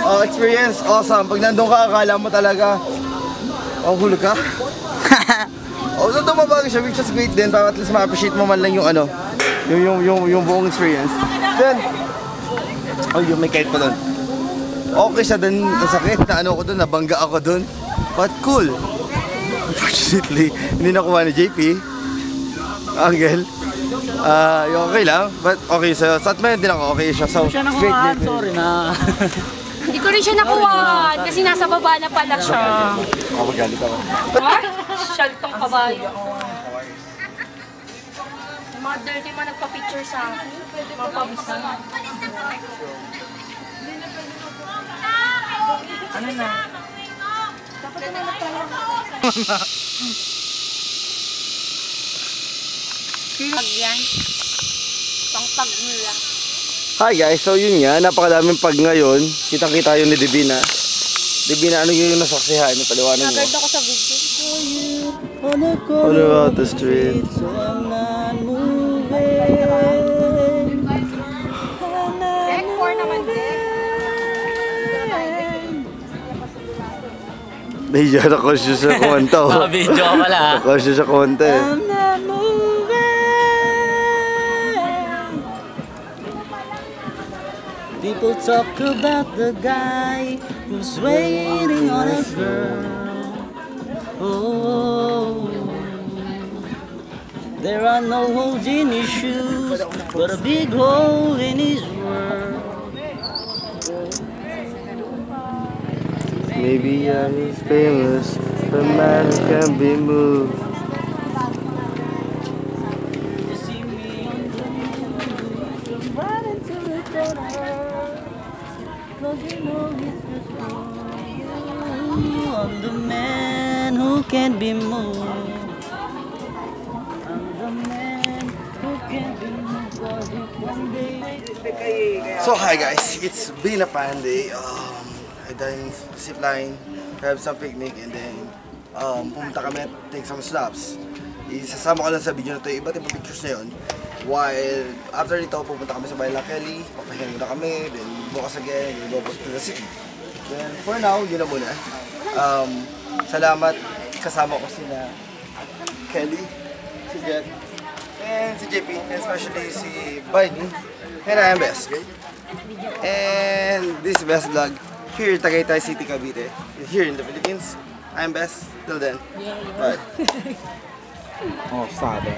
Oh, experience, awesome. Pag nandun ka, akala mo talaga, oh, hulog ka? Oh, so tumabagay siya, which is great din, para at least ma-appreciate mo man lang yung ano, yung buong experience. Then, oh, yung may kite pa doon. Okay siya din, ang sakit na ano ko doon, nabangga ako doon. But cool. Unfortunately, hindi nakuha ni JP. Angel. Yung okay lang, but okay sa'yo. Sa atma din ako, okay siya. So, nakuha, sorry na. Hindi ko rin siya nakuha kasi nasa baba na pala siya. Oh, magalit ako. Shaltong kabayo. Yung mga dirty mga nagpa-picture sa akin. Mga pabisan. Ano na? Dapat na nagpala. Pag yan. Pang-pag nila. Hi guys, so yun nga, napakadaming pag ngayon. Kitang-kita yun ni Divina. Divina, ano yung nasaksihan? May paliwanag mo. Nagard ako sa video. All about the street. Deck 4 naman din. Medyo na-conscious sa kumanta. Video ka pala. Na-conscious sa kumanta eh. People talk about the guy who's waiting on a girl. Oh, there are no holes in his shoes, but a big hole in his world. Maybe I'm famous, but man can be moved. I'm the man who can be moved. I'm the man who can be moved. One day. So hi guys, it's been a fun day. I done zipline, have some picnic, and then pumunta kami, take some snaps. Isasama ko lang sa video na to, iba't ibang pictures na yun. While after nito, pupunta kami sa bayan ng Kelly, papahinga muna kami, then bukas again, we'll go back to the city. Then for now, yun na muna. Salamat, kasama ko sina Kelly, si Jet, and si JP, and especially si Biden, and I am Best. And this is Best Vlog here in Tagaytay City, Cavite, here in the Philippines. I am Best. Till then, bye. Oh, sabi.